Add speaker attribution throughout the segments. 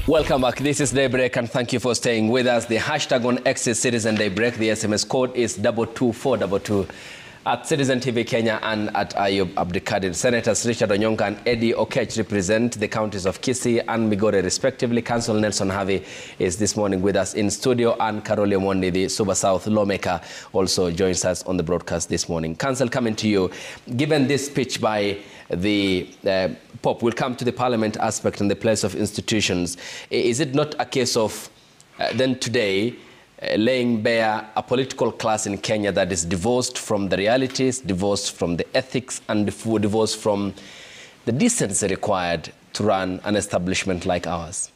Speaker 1: Welcome back. This is Daybreak, and thank you for staying with us. The hashtag on X is Citizen Daybreak. The SMS code is 22422 at Citizen TV Kenya and at Ayub Abdikadir. Senators Richard Onyonka and Eddie Okech represent the counties of Kisii and Migori respectively. Councillor Nelson Harvey is this morning with us in studio, and Carol Omondi, the Suba South lawmaker, also joins us on the broadcast this morning. Council, coming to you. Given this speech by the Pope, will come to the Parliament aspect and the place of institutions. Is it not a case of then today laying bare a political class in Kenya that is divorced from the realities, divorced from the ethics, and divorced from the decency required to run an establishment like ours?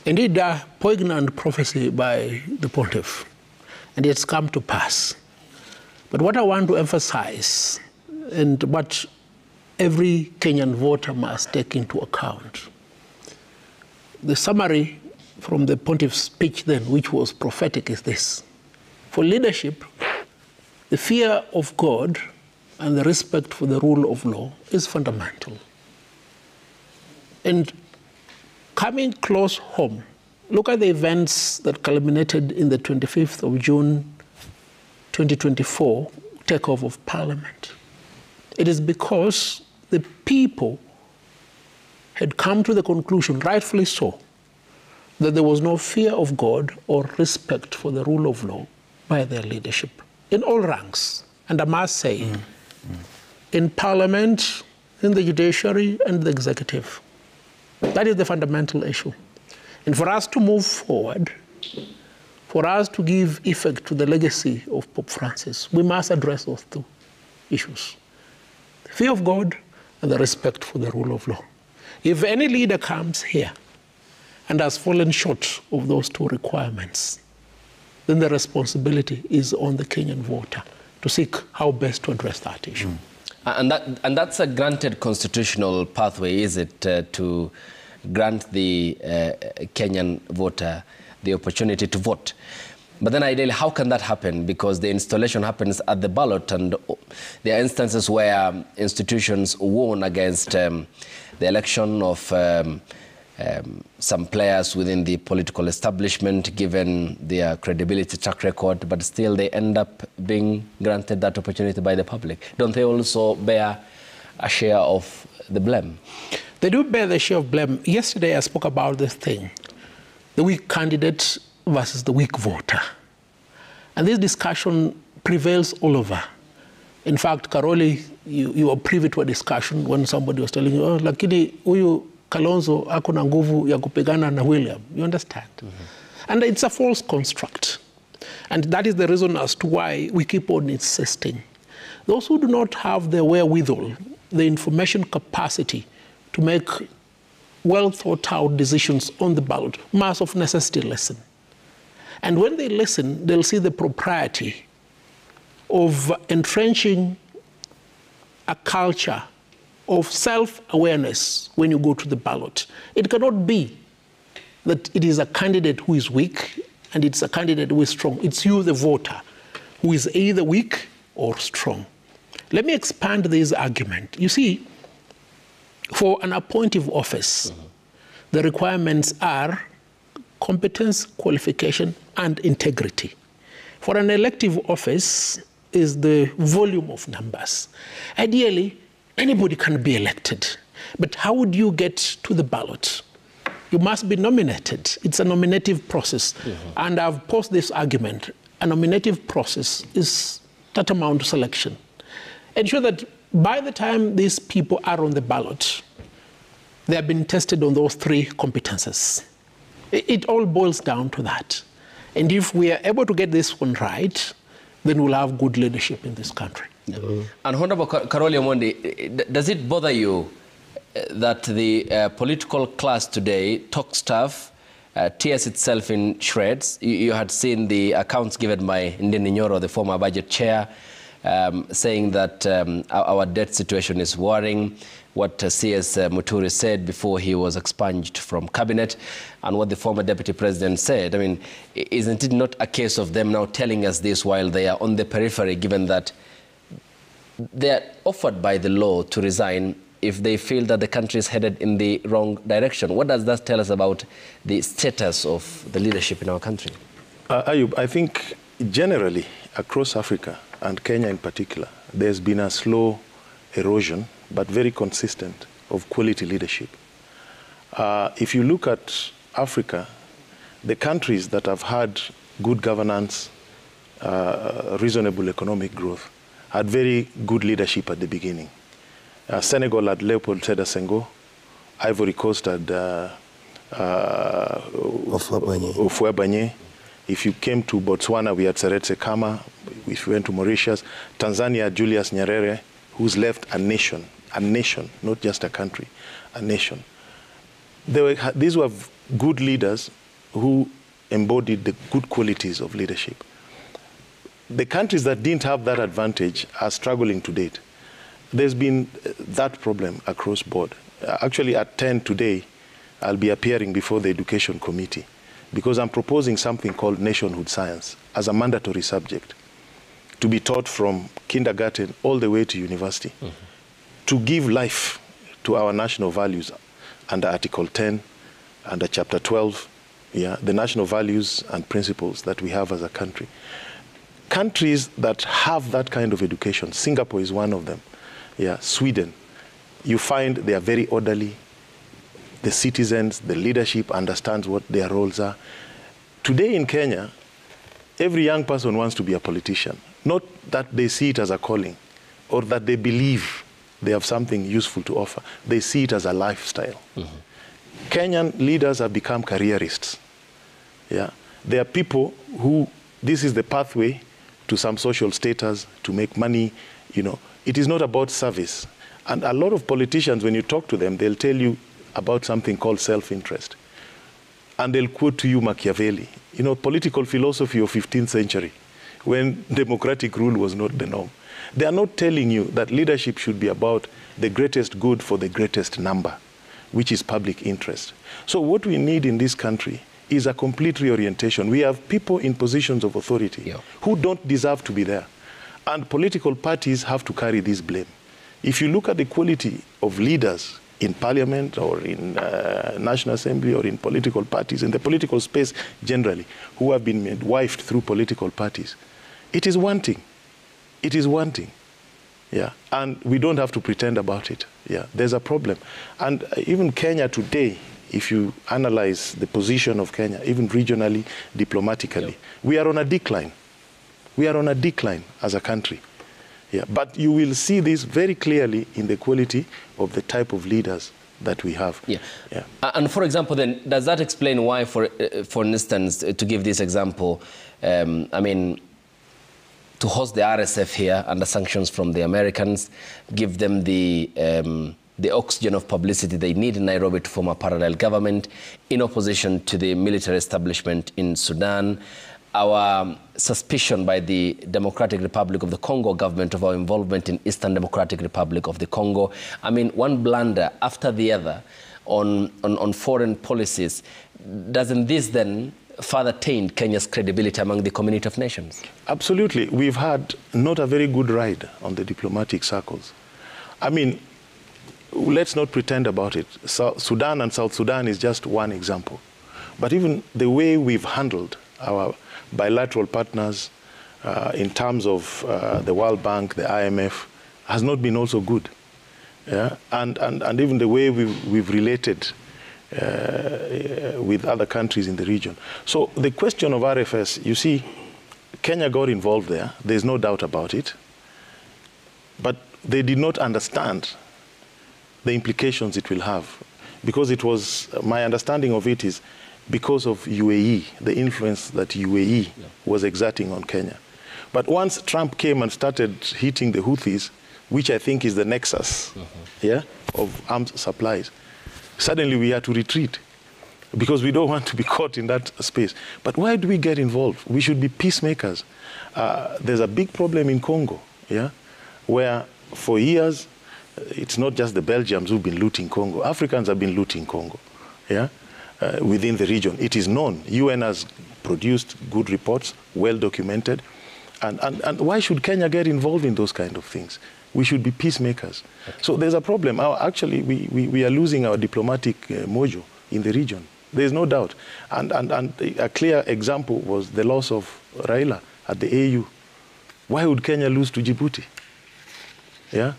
Speaker 2: Indeed, a poignant prophecy by the Pontiff, and it's come to pass. But what I want to emphasize, and what every Kenyan voter must take into account, the summary from the Pontiff's speech then, which was prophetic, is this. For leadership, the fear of God and the respect for the rule of law is fundamental. And coming close home, look at the events that culminated in the 25th of June 2024 takeover of Parliament. It is because the people had come to the conclusion, rightfully so, that there was no fear of God or respect for the rule of law by their leadership in all ranks. And I must say, in Parliament, in the judiciary, and the executive. That is the fundamental issue. And for us to move forward, for us to give effect to the legacy of Pope Francis, we must address those two issues: the fear of God and the respect for the rule of law. If any leader comes here and has fallen short of those two requirements, then the responsibility is on the Kenyan voter to seek how best to address that issue.
Speaker 1: And that's a granted constitutional pathway, is it, to grant the Kenyan voter the opportunity to vote? But then ideally, how can that happen? Because the installation happens at the ballot, and there are instances where institutions won against the election of some players within the political establishment, given their credibility track record, but still they end up being granted that opportunity by the public. Don't they also bear a share of the blame?
Speaker 2: They do bear the share of blame. Yesterday I spoke about this thing, the weak candidate versus the weak voter. And this discussion prevails all over. In fact, Karoli, you were privy to a discussion when somebody was telling you, oh, lakini huyu Kalonzo ako na nguvu ya kupigana na William. You understand? And it's a false construct. And that is the reason as to why we keep on insisting. Those who do not have the wherewithal, the information capacity to make well thought out decisions on the ballot must of necessity listen. And when they listen, they'll see the propriety of entrenching a culture of self-awareness when you go to the ballot. It cannot be that it is a candidate who is weak and it's a candidate who is strong. It's you, the voter, who is either weak or strong. Let me expand this argument. You see, for an appointive office, the requirements are competence, qualification, and integrity. For an elective office is the volume of numbers. Ideally, anybody can be elected. But how would you get to the ballot? You must be nominated. It's a nominative process. And I've posed this argument. A nominative process is tantamount to selection. Ensure that by the time these people are on the ballot, they have been tested on those three competences. It all boils down to that. And if we are able to get this one right, then we'll have good leadership in this country.
Speaker 1: And Honorable Karoli Omondi, does it bother you that the political class today talks tough, tears itself in shreds? You had seen the accounts given by Ndindi Nyoro, the former budget chair, saying that our debt situation is worrying, what CS Muturi said before he was expunged from cabinet, and what the former deputy president said. I mean, isn't it not a case of them now telling us this while they are on the periphery, given that they are offered by the law to resign if they feel that the country is headed in the wrong direction. What does that tell us about the status of the leadership in our country?
Speaker 3: Ayub, I think generally across Africa, and Kenya in particular, there's been a slow erosion, but very consistent, of quality leadership. If you look at Africa, the countries that have had good governance, reasonable economic growth, had very good leadership at the beginning. Senegal had Leopold Sédar Senghor. Ivory Coast had Houphouët-Boigny. If you came to Botswana, we had Seretse Khama. If you went to Mauritius, Tanzania had Julius Nyerere, who's left a nation, not just a country, a nation. These were good leaders who embodied the good qualities of leadership. The countries that didn't have that advantage are struggling to date. There's been that problem across board. Actually, at 10 today, I'll be appearing before the Education Committee because I'm proposing something called nationhood science as a mandatory subject to be taught from kindergarten all the way to university, to give life to our national values under Article 10, under Chapter 12, the national values and principles that we have as a country. Countries that have that kind of education, Singapore is one of them, Sweden, you find they are very orderly. The citizens, the leadership understands what their roles are. Today in Kenya, every young person wants to be a politician. Not that they see it as a calling or that they believe they have something useful to offer. They see it as a lifestyle. Kenyan leaders have become careerists. There are people who, this is the pathway to some social status, to make money. It is not about service. And a lot of politicians, when you talk to them, they'll tell you about something called self-interest. And they'll quote to you Machiavelli, political philosophy of 15th century, when democratic rule was not the norm. They are not telling you that leadership should be about the greatest good for the greatest number, which is public interest. So what we need in this country is a complete reorientation. We have people in positions of authority who don't deserve to be there. And political parties have to carry this blame. If you look at the quality of leaders in parliament or in National Assembly or in political parties, in the political space generally, who have been midwifed through political parties, it is wanting. It is wanting. And we don't have to pretend about it. There's a problem. And even Kenya today, if you analyze the position of Kenya, even regionally, diplomatically, we are on a decline. We are on a decline as a country. But you will see this very clearly in the quality of the type of leaders that we have.
Speaker 1: And for example, then, does that explain why, for instance, to give this example, to host the RSF here under sanctions from the Americans, give them the oxygen of publicity they need in Nairobi to form a parallel government in opposition to the military establishment in Sudan, our suspicion by the Democratic Republic of the Congo government of our involvement in Eastern Democratic Republic of the Congo. One blunder after the other on foreign policies. Doesn't this then further taint Kenya's credibility among the community of nations?
Speaker 3: Absolutely. We've had not a very good ride on the diplomatic circles. Let's not pretend about it. Sudan and South Sudan is just one example. But even the way we've handled our bilateral partners in terms of the World Bank, the IMF, has not been also good. And even the way we've related with other countries in the region. So the question of RFS, you see, Kenya got involved there. There's no doubt about it. But they did not understand the implications it will have. Because it was, my understanding of it is, because of UAE, the influence that UAE was exerting on Kenya. But once Trump came and started hitting the Houthis, which I think is the nexus of arms supplies, suddenly we had to retreat because we don't want to be caught in that space. But why do we get involved? We should be peacemakers. There's a big problem in Congo, where for years, it's not just the Belgians who've been looting Congo. Africans have been looting Congo, within the region. It is known. UN has produced good reports, well documented. And why should Kenya get involved in those kind of things? We should be peacemakers. Okay. So there's a problem. Actually, we are losing our diplomatic mojo in the region. There's no doubt. And a clear example was the loss of Raila at the AU. Why would Kenya lose to Djibouti? Yeah?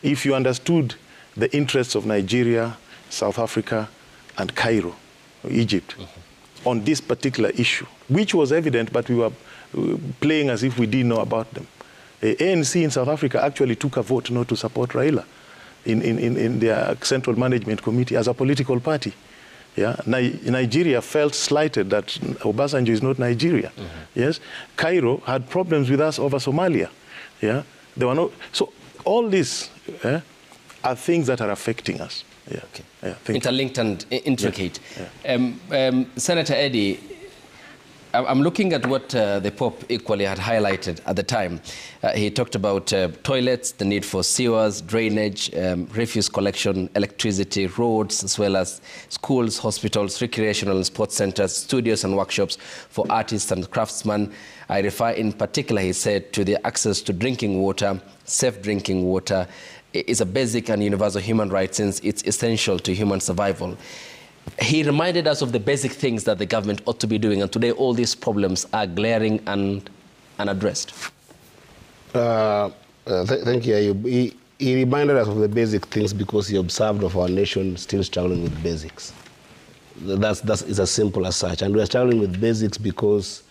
Speaker 3: If you understood the interests of Nigeria, South Africa, and Cairo, Egypt, on this particular issue, which was evident, but we were playing as if we didn't know about them. ANC in South Africa actually took a vote not to support Raila in their Central Management Committee as a political party. Yeah, Nigeria felt slighted that Obasanjo is not Nigeria. Yes, Cairo had problems with us over Somalia. Yeah, there were no. So all these are things that are affecting us. Yeah,
Speaker 1: okay. Yeah, interlinked and intricate. Yeah. Yeah. Senator Eddie, I'm looking at what the Pope equally had highlighted at the time. He talked about toilets, the need for sewers, drainage, refuse collection, electricity, roads, as well as schools, hospitals, recreational and sports centers, studios and workshops for artists and craftsmen. I refer in particular, he said, to the access to drinking water. Safe drinking water is a basic and universal human right since it's essential to human survival. He reminded us of the basic things that the government ought to be doing, and today all these problems are glaring and unaddressed.
Speaker 4: Thank you. He reminded us of the basic things because he observed of our nation still struggling with basics. It's as simple as such. And we are struggling with basics because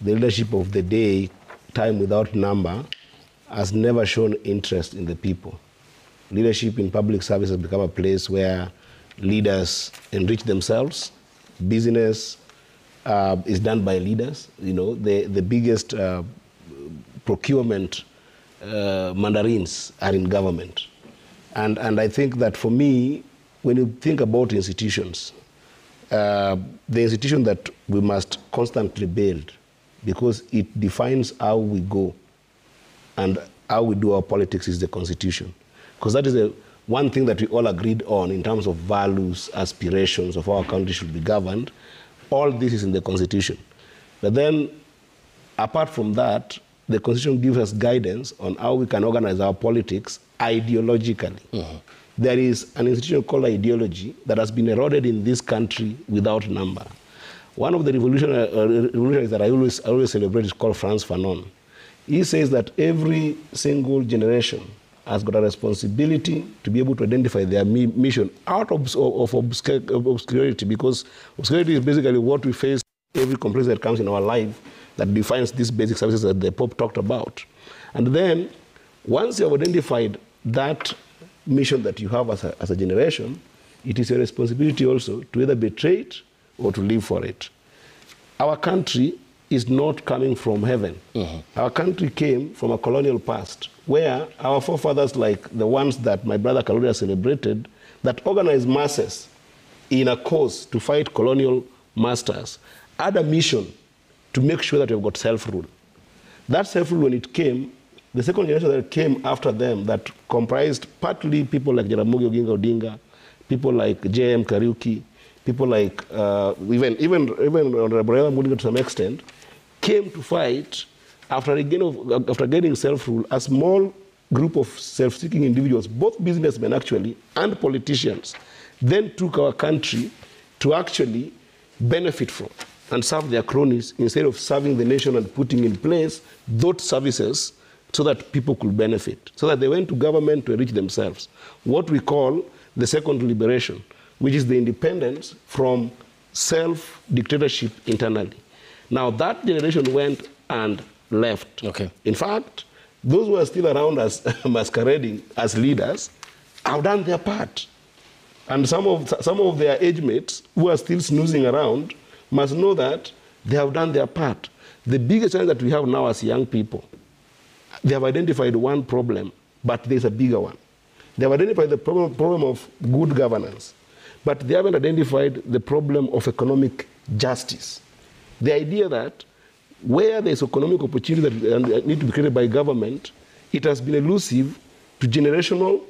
Speaker 4: the leadership of the day, time without number, has never shown interest in the people. Leadership in public service has become a place where leaders enrich themselves. Business is done by leaders. You know, the biggest procurement mandarins are in government. And I think that for me, when you think about institutions, the institution that we must constantly build, because it defines how we go and how we do our politics, is the Constitution. Because that is one thing that we all agreed on in terms of values, aspirations of how our country should be governed. All this is in the Constitution. But then, apart from that, the Constitution gives us guidance on how we can organize our politics ideologically. There is an institution called ideology that has been eroded in this country without number. One of the revolutionaries that I always celebrate is called Frantz Fanon. He says that every single generation has got a responsibility to be able to identify their mission out of obscurity, because obscurity is basically what we face, every complexity that comes in our life that defines these basic services that the Pope talked about. And then, once you have identified that mission that you have as a generation, it is your responsibility also to either betray it or to live for it. Our country is not coming from heaven. Our country came from a colonial past, where our forefathers, like the ones that my brother Kaluri celebrated, that organized masses in a cause to fight colonial masters, had a mission to make sure that we've got self-rule. That self-rule, when it came, the second generation that came after them, that comprised partly people like Jaramogi Oginga Odinga, people like J.M. Kariuki, people like even Honorable Odinga to some extent, came to fight after getting self-rule. A small group of self-seeking individuals, both businessmen actually and politicians, then took our country to actually benefit from and serve their cronies instead of serving the nation and putting in place those services so that people could benefit, so that they went to government to enrich themselves. What we call the second liberation, which is the independence from self-dictatorship internally. Now that generation went and left.
Speaker 1: Okay.
Speaker 4: In fact, those who are still around us masquerading as leaders have done their part. And some of their age mates who are still snoozing around must know that they have done their part. The biggest challenge that we have now as young people, they have identified one problem, but there's a bigger one. They have identified the problem of good governance, but they haven't identified the problem of economic justice. The idea that where there's economic opportunity that need to be created by government, it has been elusive to generational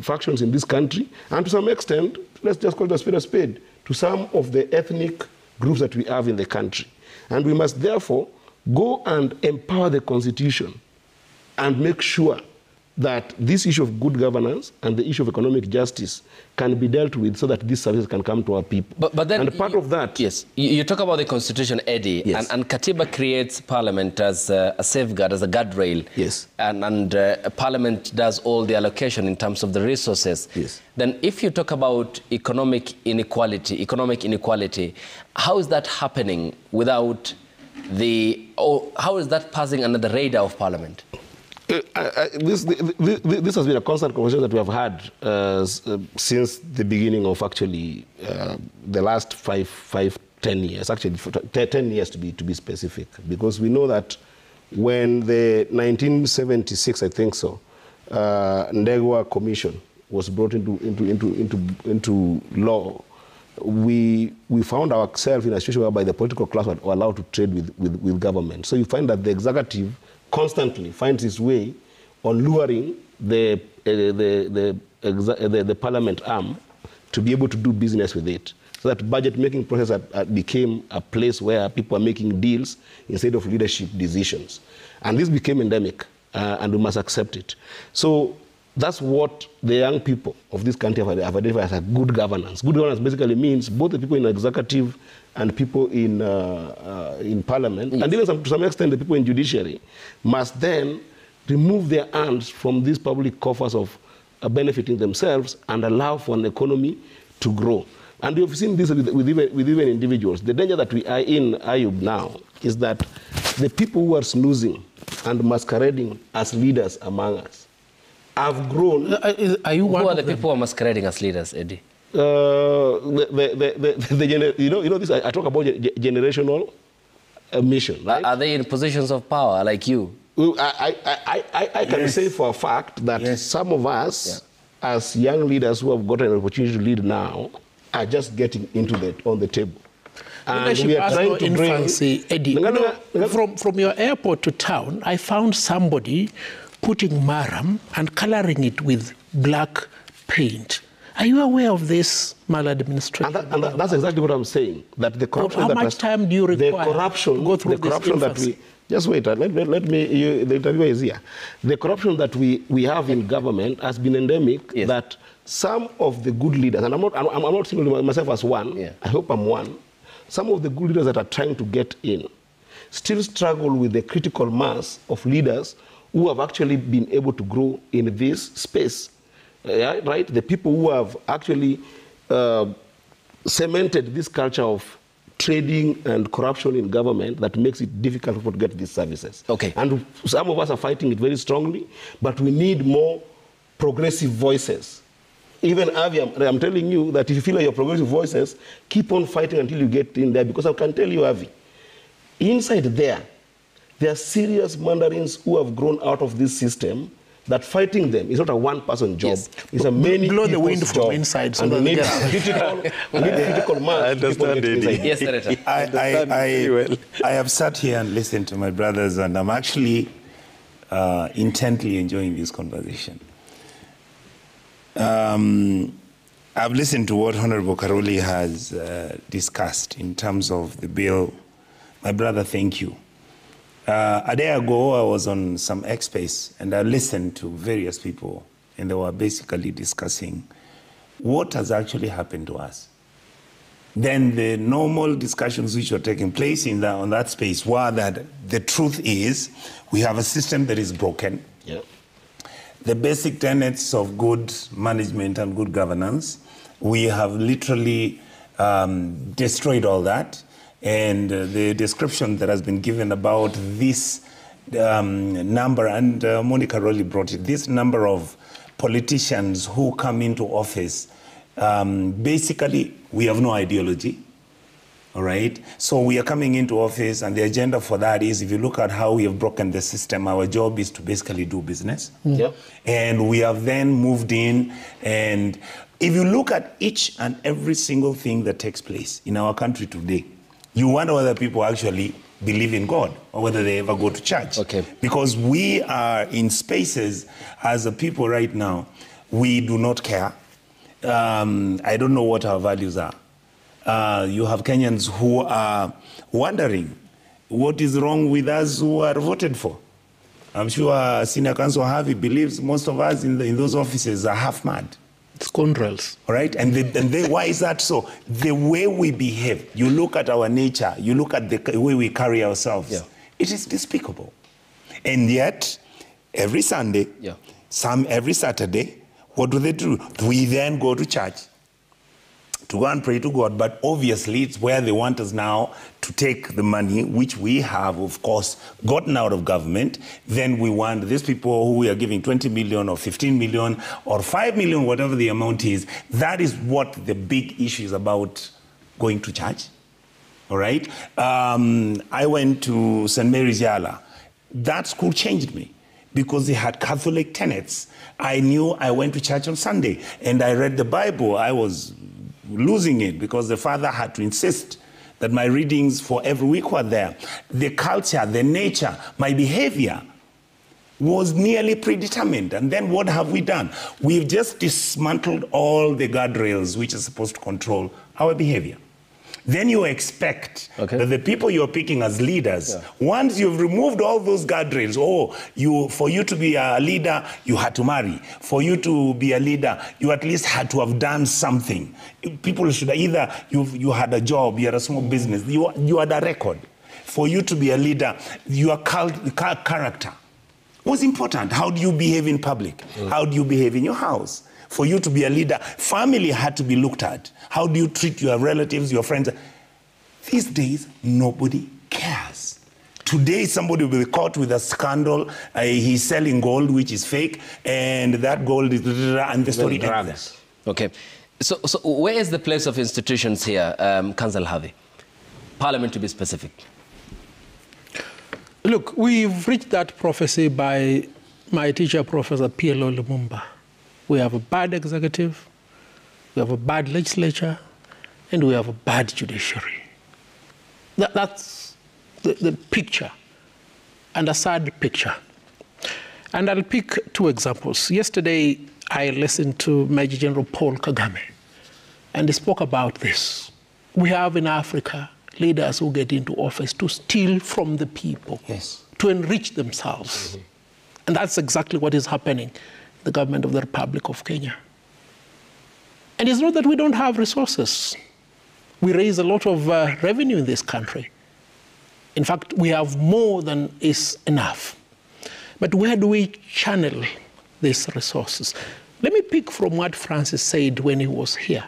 Speaker 4: factions in this country, and to some extent, let's just call it a spade, to some of the ethnic groups that we have in the country. And we must therefore go and empower the Constitution and make sure that this issue of good governance and the issue of economic justice can be dealt with so that these services can come to our people.
Speaker 1: But then
Speaker 4: and part of that...
Speaker 1: Yes, you talk about the Constitution, Eddie,
Speaker 4: yes.
Speaker 1: and Katiba creates Parliament as a safeguard, as a guardrail.
Speaker 4: Yes.
Speaker 1: And Parliament does all the allocation in terms of the resources.
Speaker 4: Yes.
Speaker 1: Then if you talk about economic inequality, how is that happening without how is that passing under the radar of Parliament?
Speaker 4: This has been a constant conversation that we have had since the beginning of actually the last 10 years, actually 10 years to be specific, because we know that when the 1976, I think so, Ndegwa Commission was brought into law, we found ourselves in a situation whereby the political class were allowed to trade with government. So you find that the executive constantly finds its way on luring the parliament arm to be able to do business with it. So that budget making process became a place where people are making deals instead of leadership decisions. And this became endemic, and we must accept it. So that's what the young people of this country have identified as a good governance. Good governance basically means both the people in the executive and people in parliament, yes, and even to some extent the people in judiciary, must then remove their hands from these public coffers of benefiting themselves and allow for an economy to grow. And we've seen this with even individuals. The danger that we are in, Ayub, now is that the people who are snoozing and masquerading as leaders among us have grown.
Speaker 1: Are you one? Who are the people who are masquerading as leaders, Eddie?
Speaker 4: You know this. I talk about generational mission. Right?
Speaker 1: Are they in positions of power like you?
Speaker 4: I can say for a fact that some of us, as young leaders who have gotten an opportunity to lead now, are just getting on the table.
Speaker 2: And we are trying to bring... Eddie, from your airport to town, I found somebody putting maram and coloring it with black paint. Are you aware of this maladministration?
Speaker 4: And that's exactly what I'm saying. That the corruption
Speaker 2: how much time do you require to go through this infancy?
Speaker 4: Just wait, let me, the interviewer is here. The corruption that we have in government has been endemic, yes, that some of the good leaders, and I'm not singling myself as one, yeah, I hope I'm one, some of the good leaders that are trying to get in still struggle with the critical mass of leaders who have actually been able to grow in this space. Right? The people who have actually cemented this culture of trading and corruption in government that makes it difficult for people to get these services.
Speaker 1: Okay.
Speaker 4: And some of us are fighting it very strongly, but we need more progressive voices. Even Avi, I'm telling you that if you feel like your progressive voices, keep on fighting until you get in there, because I can tell you, Avi, inside there are serious mandarins who have grown out of this system, that fighting them is not a one-person job. Yes. It's a many
Speaker 2: blow the wind
Speaker 4: job.
Speaker 2: from inside. So
Speaker 4: and we need critical mass.
Speaker 3: I understand it.
Speaker 1: Yes, Senator.
Speaker 5: I have sat here and listened to my brothers, and I'm actually intently enjoying this conversation. I've listened to what Honorable Karoli has discussed in terms of the bill. My brother, thank you. A day ago, I was on some X Space, and I listened to various people, and they were basically discussing what has actually happened to us. Then the normal discussions which were taking place on that space were that the truth is we have a system that is broken.
Speaker 4: Yeah.
Speaker 5: The basic tenets of good management and good governance, we have literally destroyed all that. And the description that has been given about this number, and Monica Rowley brought it, this number of politicians who come into office, basically we have no ideology, all right? So we are coming into office, and the agenda for that is, if you look at how we have broken the system, our job is to basically do business.
Speaker 4: Mm. Yep.
Speaker 5: And we have then moved in, and if you look at each and every single thing that takes place in our country today, you wonder whether people actually believe in God or whether they ever go to church.
Speaker 1: Okay.
Speaker 5: Because we are in spaces as a people right now, we do not care. I don't know what our values are. You have Kenyans who are wondering what is wrong with us who are voted for. I'm sure Senior Counsel Harvey believes most of us in those offices are half mad.
Speaker 2: Scoundrels.
Speaker 5: All right, and why is that so? The way we behave, you look at our nature, you look at the way we carry ourselves, it is despicable. And yet, every Sunday, every Saturday, what do? We then go to church to go and pray to God, but obviously it's where they want us now to take the money, which we have, of course, gotten out of government. Then we want these people who we are giving 20 million or 15 million or 5 million, whatever the amount is. That is what the big issue is about going to church. All right? I went to St. Mary's Yala. That school changed me because they had Catholic tenets. I knew I went to church on Sunday and I read the Bible. I was losing it because the father had to insist that my readings for every week were there. The culture, the nature, my behavior was nearly predetermined. And then what have we done? We've just dismantled all the guardrails which are supposed to control our behavior. Then you expect that the people you're picking as leaders, once you've removed all those guardrails, for you to be a leader, you had to marry. For you to be a leader, you at least had to have done something. People should either, you had a job, you had a small business, you had a record. For you to be a leader, your character was important. How do you behave in public? How do you behave in your house? For you to be a leader, family had to be looked at. How do you treat your relatives, your friends? These days, nobody cares. Today, somebody will be caught with a scandal. He's selling gold, which is fake, and that gold is... and the story ends.
Speaker 1: Okay. So where is the place of institutions here, Counsel Harvey? Parliament, to be specific.
Speaker 2: Look, we've reached that prophecy by my teacher, Professor PLO Lumumba. We have a bad executive, we have a bad legislature, and we have a bad judiciary. That's the picture, and a sad picture. And I'll pick two examples. Yesterday, I listened to Major General Paul Kagame, and he spoke about this. We have in Africa leaders who get into office to steal from the people, to enrich themselves. And that's exactly what is happening the government of the Republic of Kenya. And it's not that we don't have resources. We raise a lot of revenue in this country. In fact, we have more than is enough. But where do we channel these resources? Let me pick from what Francis said when he was here.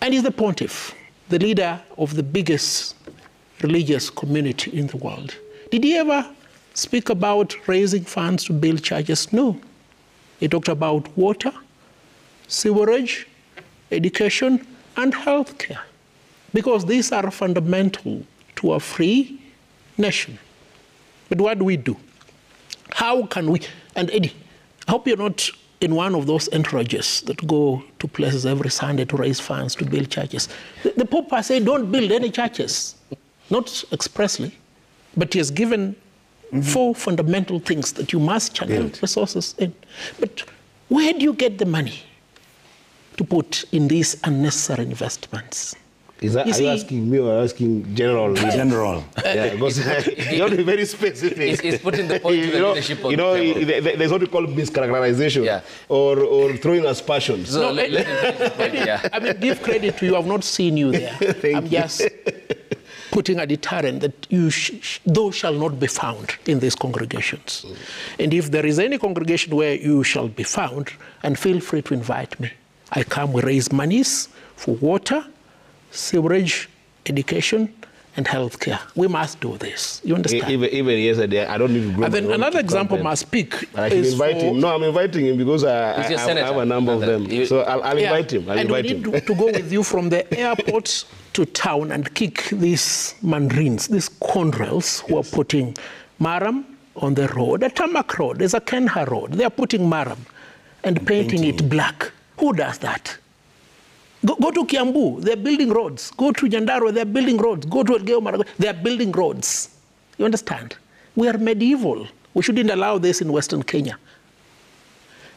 Speaker 2: And he's the pontiff, the leader of the biggest religious community in the world. Did he ever speak about raising funds to build churches? No. He talked about water, sewerage, education, and healthcare, because these are fundamental to a free nation. But what do we do? How can we? And Eddie, I hope you're not in one of those entourages that go to places every Sunday to raise funds to build churches. The Pope has said, don't build any churches, not expressly, but he has given 4 fundamental things that you must channel resources in. But where do you get the money to put in these unnecessary investments?
Speaker 4: Are you asking me or asking General?
Speaker 5: General.
Speaker 4: Because you have to be very specific.
Speaker 1: He's putting the point to the leadership of
Speaker 4: there's what we call mischaracterization or throwing aspersions.
Speaker 1: So let him finish the point,
Speaker 2: I mean, give credit to you. I've not seen you there. I'm just putting a deterrent that those shall not be found in these congregations. And if there is any congregation where you shall be found, and feel free to invite me. I come, we raise monies for water, sewerage, education, and healthcare. We must do this. You understand?
Speaker 4: Even yesterday, I don't need to grow.
Speaker 2: And then another example must speak.
Speaker 4: I should invite him. No, I'm inviting him because I have a number of them. So I'll invite him.
Speaker 2: And we need to go with you from the airport to town and kick these mandarins, these condrails who are putting maram on the road, a tarmac road. There's a Kenha road. They are putting maram and painting it black. Who does that? Go to Kiambu, they're building roads. Go to Nyandarua, they're building roads. Go to Elgeyo Marakwet, they're building roads. You understand? We are medieval. We shouldn't allow this in Western Kenya,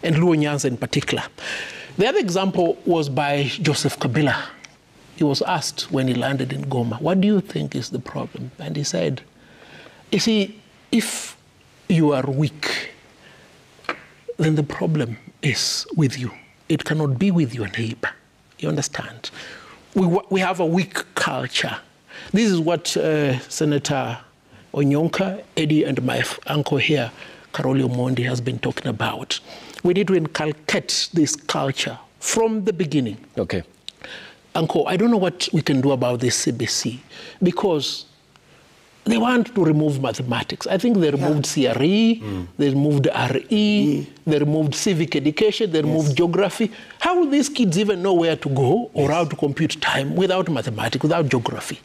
Speaker 2: and Luo Nyanza in particular. The other example was by Joseph Kabila. He was asked when he landed in Goma, what do you think is the problem? And he said, you see, if you are weak, then the problem is with you. It cannot be with your neighbor. You understand? We have a weak culture. This is what Senator Onyonka, Eddie, and my uncle here, Karoli Omondi, has been talking about. We need to inculcate this culture from the beginning.
Speaker 1: Okay.
Speaker 2: Uncle, I don't know what we can do about this CBC, because they want to remove mathematics. I think they removed CRE, they removed RE, they removed civic education, they removed geography. How will these kids even know where to go or how to compute time without mathematics, without geography?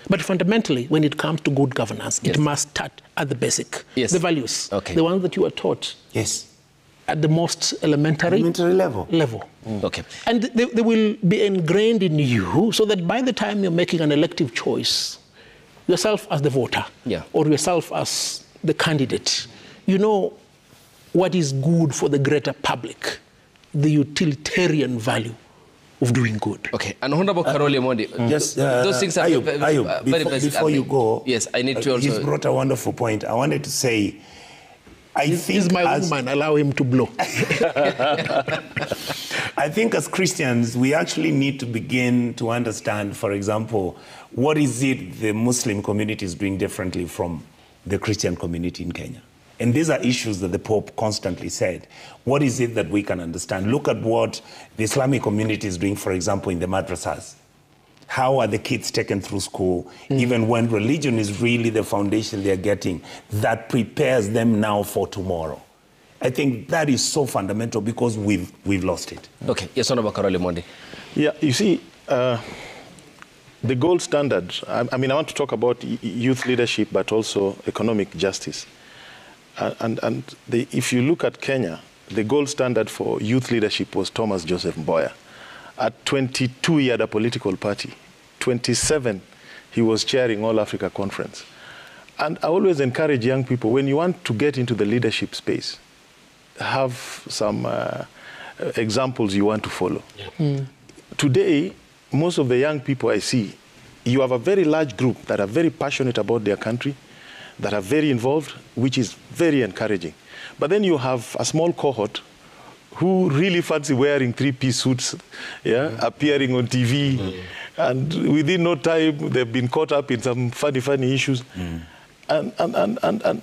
Speaker 2: But fundamentally, when it comes to good governance, it must start at the basic, the values, the ones that you are taught.
Speaker 5: Yes.
Speaker 2: At the most elementary
Speaker 5: level.
Speaker 2: Okay. And they will be ingrained in you so that by the time you're making an elective choice, yourself as the voter or yourself as the candidate, you know what is good for the greater public, the utilitarian value of doing good.
Speaker 1: Okay, and Honorable Karoli Omondi,
Speaker 5: just
Speaker 1: those things are very basic.
Speaker 5: Before you go,
Speaker 1: yes, I need to also.
Speaker 5: He's brought a wonderful point. I wanted to say,
Speaker 2: He's my woman, allow him to blow.
Speaker 5: I think as Christians, we actually need to begin to understand, for example, what is it the Muslim community is doing differently from the Christian community in Kenya? And these are issues that the Pope constantly said. What is it that we can understand? Look at what the Islamic community is doing, for example, in the madrasas. How are the kids taken through school, even when religion is really the foundation they're getting that prepares them now for tomorrow? I think that is so fundamental because we've lost it.
Speaker 1: Okay, yes, Honorable Karoli Omondi.
Speaker 3: Yeah, you see, the gold standard, I mean, I want to talk about youth leadership, but also economic justice. If you look at Kenya, the gold standard for youth leadership was Thomas Joseph Mboya. At 22, he had a political party. 27, he was chairing All Africa Conference. And I always encourage young people, when you want to get into the leadership space, have some examples you want to follow. Today, most of the young people I see, you have a very large group that are very passionate about their country, that are very involved, which is very encouraging. But then you have a small cohort who really fancy wearing three-piece suits, appearing on TV, and within no time they've been caught up in some funny issues. And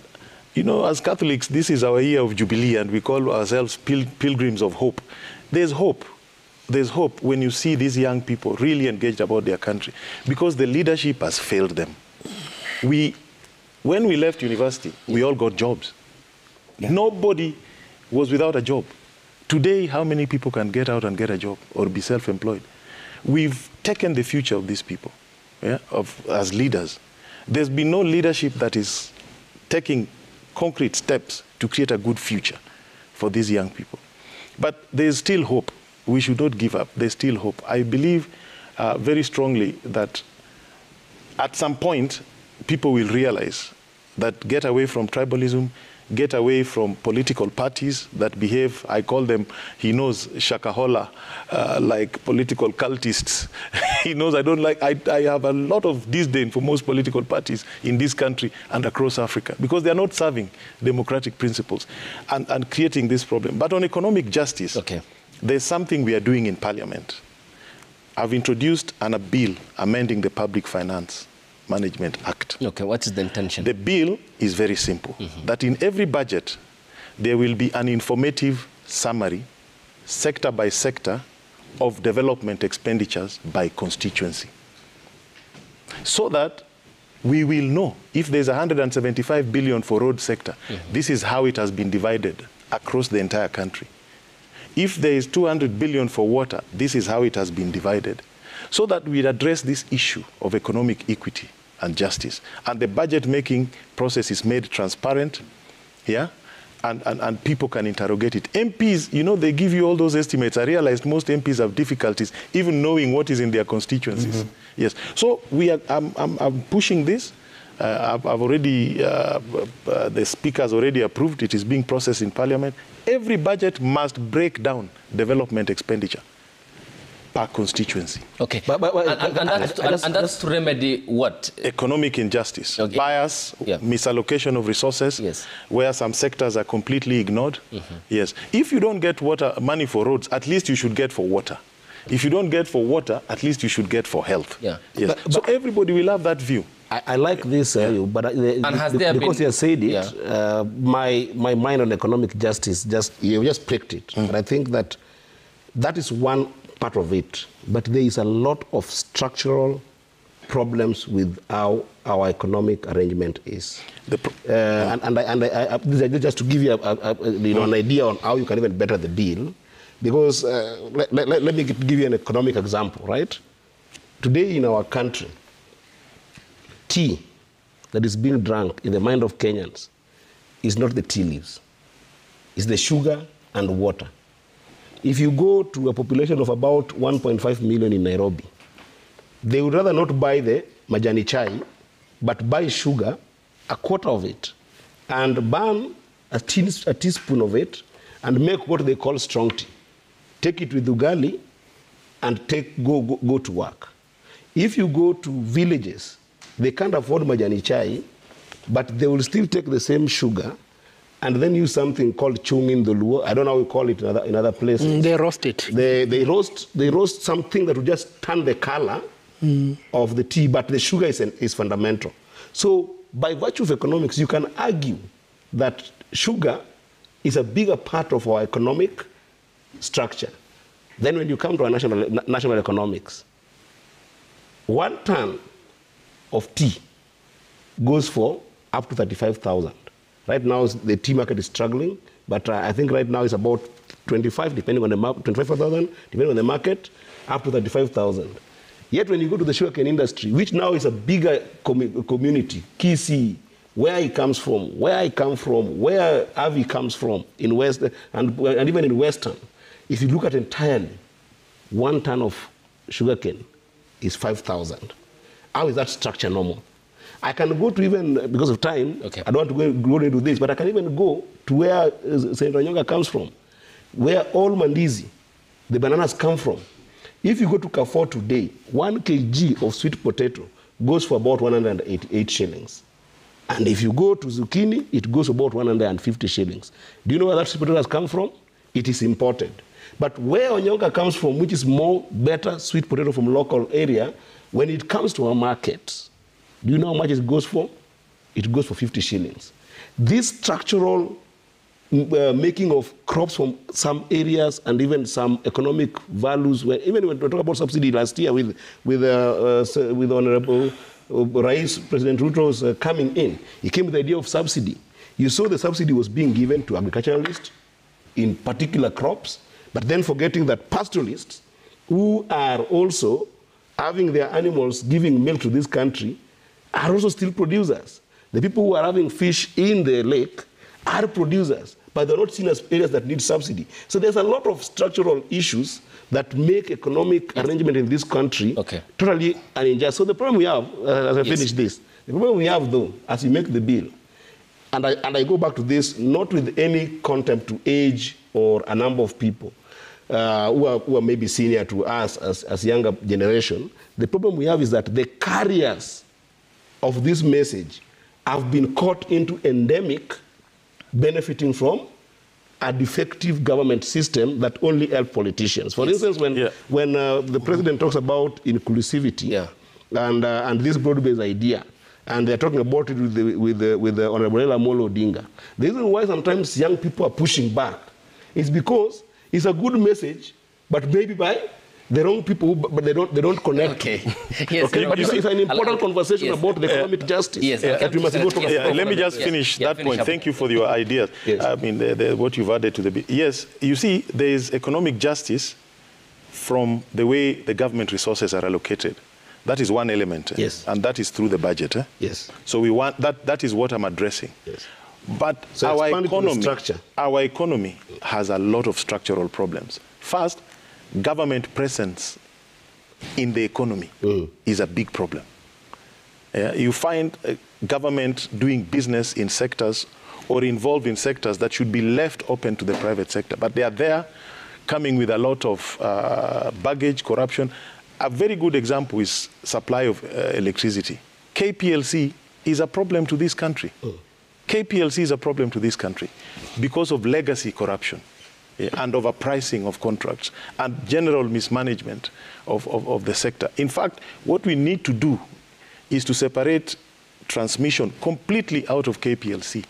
Speaker 3: you know, as Catholics, this is our year of Jubilee, and we call ourselves pilgrims of hope. There's hope. There's hope when you see these young people really engaged about their country, because the leadership has failed them. When we left university, we all got jobs. Nobody was without a job. Today, how many people can get out and get a job or be self-employed? We've taken the future of these people as leaders. There's been no leadership that is taking concrete steps to create a good future for these young people. But there's still hope. We should not give up. There's still hope. I believe very strongly that at some point, people will realize that get away from tribalism, get away from political parties that behave, I call them, he knows, Shakahola, like political cultists. He knows I have a lot of disdain for most political parties in this country and across Africa, because they are not serving democratic principles and creating this problem. But on economic justice, there's something we are doing in Parliament. I've introduced a bill amending the Public Finance Management Act.
Speaker 1: Okay, what is the intention?
Speaker 3: The bill is very simple, that in every budget, there will be an informative summary, sector by sector, of development expenditures by constituency. So that we will know if there's 175 billion for road sector, this is how it has been divided across the entire country. If there is 200 billion for water, this is how it has been divided. So that we address this issue of economic equity and justice. And the budget-making process is made transparent, and people can interrogate it. MPs, you know, they give you all those estimates. I realized most MPs have difficulties even knowing what is in their constituencies. Yes. So I'm pushing this. I've already, the speaker's already approved. It is being processed in Parliament. Every budget must break down development expenditure. per constituency.
Speaker 1: Okay. And that's to remedy what?
Speaker 3: Economic injustice,
Speaker 1: Okay.
Speaker 3: bias, misallocation of resources, where some sectors are completely ignored. Yes. If you don't get money for roads, at least you should get for water. If you don't get for water, at least you should get for health.
Speaker 1: Yeah.
Speaker 3: Yes. So everybody will have that view.
Speaker 4: I like this, but because you have said it, my mind on economic justice, you just pricked it. But I think that is one part of it. But there is a lot of structural problems with how our economic arrangement is. Just to give you an idea on how you can even better the bill, because let me give you an economic example, right? Today in our country, tea that is being drunk in the mind of Kenyans is not the tea leaves. It's the sugar and water. If you go to a population of about 1.5 million in Nairobi, they would rather not buy the majani chai, but buy sugar, a quarter of it, and burn a teaspoon of it, and make what they call strong tea. Take it with ugali, and go to work. If you go to villages, they can't afford majani chai, but they will still take the same sugar and then use something called chung in the Luo. I don't know how we call it in other places.
Speaker 2: They roast it.
Speaker 4: They roast something that will just turn the color of the tea, but the sugar is fundamental. So by virtue of economics, you can argue that sugar is a bigger part of our economic structure. Then when you come to our national economics, 1 ton of tea goes for up to 35,000. Right now, the tea market is struggling, but I think right now it's about 25,000, depending on the market, up to 35,000. Yet when you go to the sugarcane industry, which now is a bigger community, Kisii, where he comes from, where I come from, where Avi comes from, in West, and even in Western, if you look at entirely, 1 ton of sugarcane is 5,000. How is that structure normal? I can go to even, because of time, I don't want to go into this, but I can even go to where Senator Nyonga comes from, where all Mandizi, the bananas come from. If you go to Carrefour today, 1 kg of sweet potato goes for about 188 shillings. And if you go to zucchini, it goes about 150 shillings. Do you know where that sweet potato has come from? It is imported. But where Onyonga comes from, which is more better sweet potato from local area, when it comes to our markets, do you know how much it goes for? It goes for 50 shillings. This structural making of crops from some areas and even some economic values, where even when we talk about subsidy last year with Honorable Rais, President Ruto's coming in, he came with the idea of subsidy. You saw the subsidy was being given to agriculturalists in particular crops, but then forgetting that pastoralists who are also having their animals giving milk to this country are also still producers. The people who are having fish in the lake are producers, but they're not seen as areas that need subsidy. So there's a lot of structural issues that make economic arrangement in this country totally unjust. So the problem we have, as I finish this, the problem we have though, as you make the bill, and I go back to this, not with any contempt to age or a number of people who are maybe senior to us as younger generation, the problem we have is that the carriers of this message have been caught into endemic benefiting from a defective government system that only help politicians. For instance, when the president talks about inclusivity and this broad-based idea, and they're talking about it with the Honorable Raila Amolo Odinga, the reason why sometimes young people are pushing back is because it's a good message, but maybe by the wrong people, but they don't connect. But it's an important conversation about the economic justice. That we must go to.
Speaker 3: Let me just finish that point. Thank you for your ideas. I mean, what you've added to the... Yes, you see, there is economic justice from the way the government resources are allocated. That is one element. And that is through the budget. So we want that is what I'm addressing. But so our economy has a lot of structural problems. First, government presence in the economy is a big problem. You find government doing business in sectors or involved in sectors that should be left open to the private sector. But they are there coming with a lot of baggage, corruption. A very good example is supply of electricity. KPLC is a problem to this country. KPLC is a problem to this country because of legacy corruption and overpricing of contracts and general mismanagement of the sector. In fact, what we need to do is to separate transmission completely out of KPLC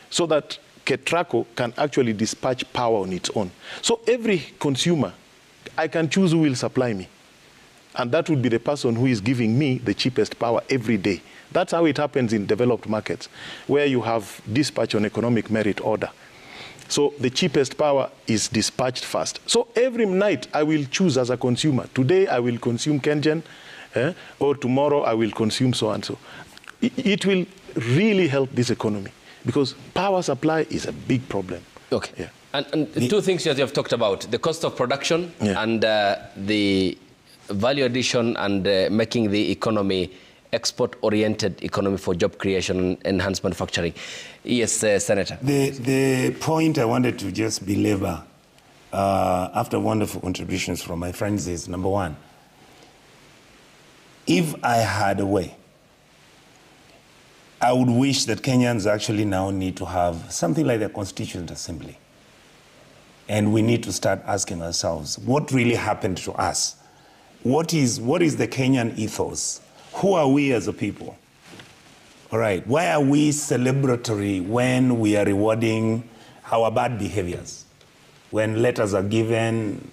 Speaker 3: so that KETRACO can actually dispatch power on its own. So every consumer, I can choose who will supply me. And that would be the person who is giving me the cheapest power every day. That's how it happens in developed markets, where you have dispatch on economic merit order. So the cheapest power is dispatched first. So every night I will choose as a consumer. Today I will consume KenGen, or tomorrow I will consume so and so. It will really help this economy because power supply is a big problem.
Speaker 1: Okay.
Speaker 3: Yeah.
Speaker 1: And two things that you have talked about, the cost of production and the value addition and making the economy export-oriented economy for job creation and enhanced manufacturing. Yes, Senator.
Speaker 5: The point I wanted to just belabor after wonderful contributions from my friends is, number one, if I had a way, I would wish that Kenyans actually now need to have something like the Constituent Assembly. And we need to start asking ourselves, what really happened to us? What is the Kenyan ethos? Who are we as a people? All right, why are we celebratory when we are rewarding our bad behaviors? When letters are given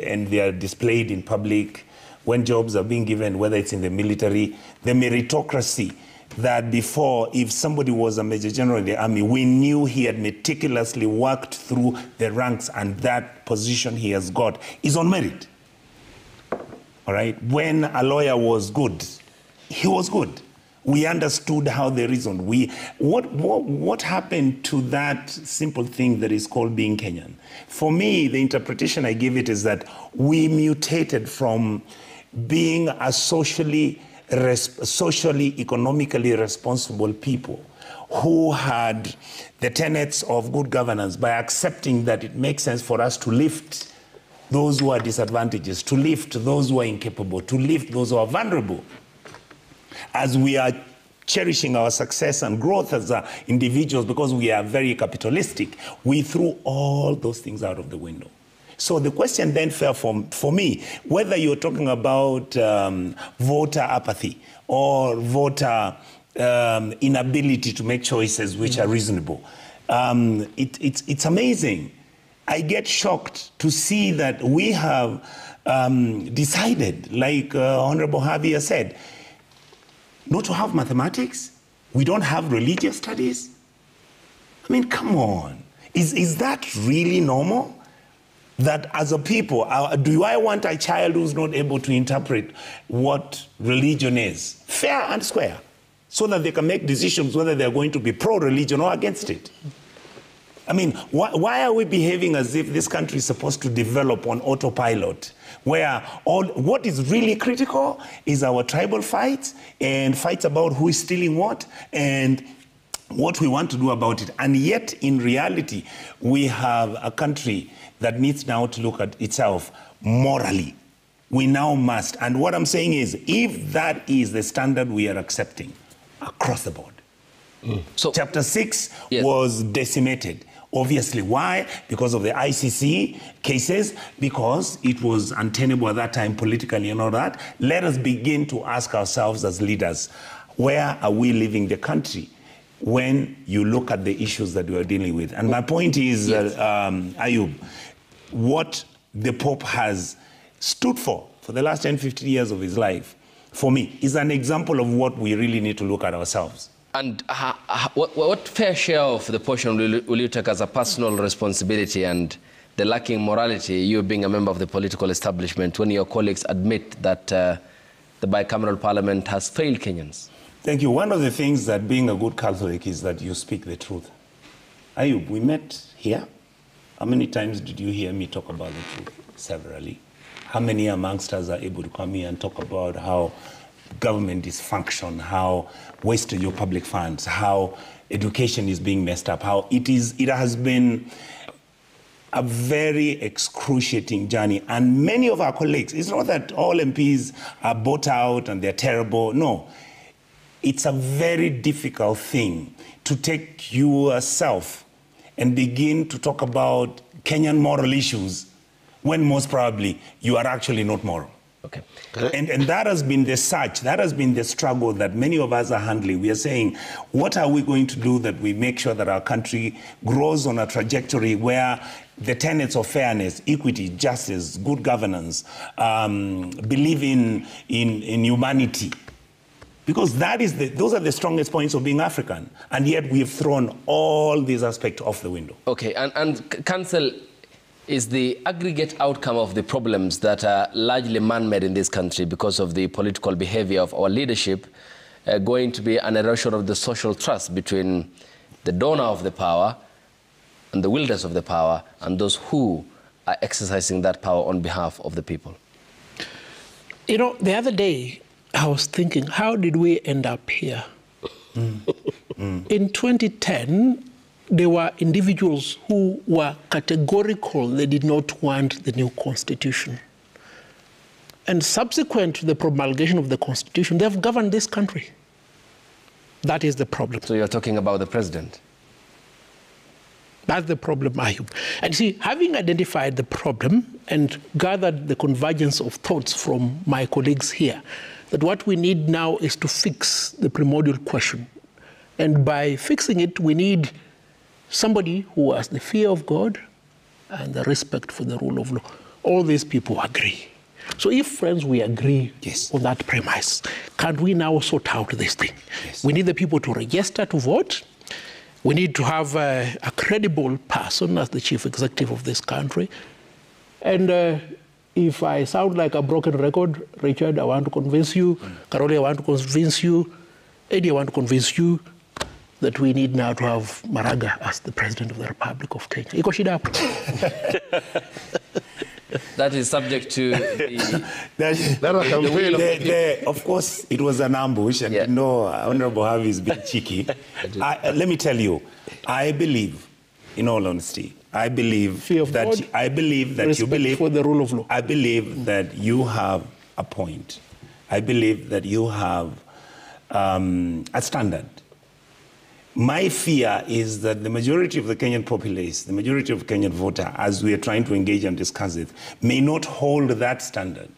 Speaker 5: and they are displayed in public, when jobs are being given, whether it's in the military, the meritocracy that before, if somebody was a major general in the army, we knew he had meticulously worked through the ranks and that position he has got is on merit. All right, when a lawyer was good, he was good. We understood how they reasoned. What happened to that simple thing that is called being Kenyan? For me, the interpretation I give it is that we mutated from being a socially, economically responsible people who had the tenets of good governance by accepting that it makes sense for us to lift those who are disadvantaged, to lift those who are incapable, to lift those who are vulnerable. As we are cherishing our success and growth as individuals because we are very capitalistic, we threw all those things out of the window. So the question then fell for me, whether you're talking about voter apathy or voter inability to make choices which are reasonable. It's amazing. I get shocked to see that we have decided, like Honorable Javier said, not to have mathematics. We don't have religious studies. I mean, come on. Is that really normal? That as a people, do I want a child who's not able to interpret what religion is, fair and square, so that they can make decisions whether they're going to be pro-religion or against it? I mean, why are we behaving as if this country is supposed to develop on autopilot, where what is really critical is our tribal fights and fights about who is stealing what and what we want to do about it. And yet, in reality, we have a country that needs now to look at itself morally. We now must. And what I'm saying is, if that is the standard we are accepting across the board, so Chapter 6 was decimated. Obviously, why? Because of the ICC cases, because it was untenable at that time politically and all that. Let us begin to ask ourselves as leaders, where are we leaving the country when you look at the issues that we are dealing with? And my point is, Ayub, what the Pope has stood for the last 10, 15 years of his life, for me, is an example of what we really need to look at ourselves.
Speaker 1: And what fair share of the portion will you take as a personal responsibility and the lacking morality, you being a member of the political establishment, when your colleagues admit that the bicameral parliament has failed Kenyans?
Speaker 5: Thank you. One of the things that being a good Catholic is that you speak the truth. Ayub, we met here. How many times did you hear me talk about the truth? Severally. How many amongst us are able to come here and talk about how government dysfunction, how wasted your public funds, how education is being messed up, how it has been a very excruciating journey. And many of our colleagues, it's not that all MPs are bought out and they're terrible. No. It's a very difficult thing to take yourself and begin to talk about Kenyan moral issues when most probably you are actually not moral.
Speaker 1: Okay.
Speaker 5: And that has been the search, that has been the struggle that many of us are handling. We are saying, what are we going to do that we make sure that our country grows on a trajectory where the tenets of fairness, equity, justice, good governance, believe in humanity. Because those are the strongest points of being African. And yet we've thrown all these aspects off the window.
Speaker 1: Okay, and Council, is the aggregate outcome of the problems that are largely man-made in this country because of the political behavior of our leadership going to be an erosion of the social trust between the donor of the power and the wielders of the power and those who are exercising that power on behalf of the people?
Speaker 2: You know, the other day I was thinking, how did we end up here? In 2010, there were individuals who were categorical. They did not want the new constitution. And subsequent to the promulgation of the constitution, they have governed this country. That is the problem.
Speaker 1: So you're talking about the president?
Speaker 2: That's the problem, Ayub. And see, having identified the problem and gathered the convergence of thoughts from my colleagues here, that what we need now is to fix the primordial question. And by fixing it, we need somebody who has the fear of God and the respect for the rule of law. All these people agree. So if, friends, we agree on that premise, can we now sort out this thing? We need the people to register to vote. We need to have a credible person as the chief executive of this country. And if I sound like a broken record, Richard, I want to convince you, Karoli, I want to convince you, Eddie, I want to convince you that we need now to have Maraga as the President of the Republic of Kenya. Iko shida hapo.
Speaker 1: That is subject to
Speaker 5: of course, it was an ambush, and you know, Honorable Harvey is being cheeky. Let me tell you, I believe, in all honesty, I believe that you believe
Speaker 2: for the rule of law.
Speaker 5: I believe that you have a point. I believe that you have a standard. My fear is that the majority of the Kenyan populace, the majority of Kenyan voter, as we are trying to engage and discuss it, may not hold that standard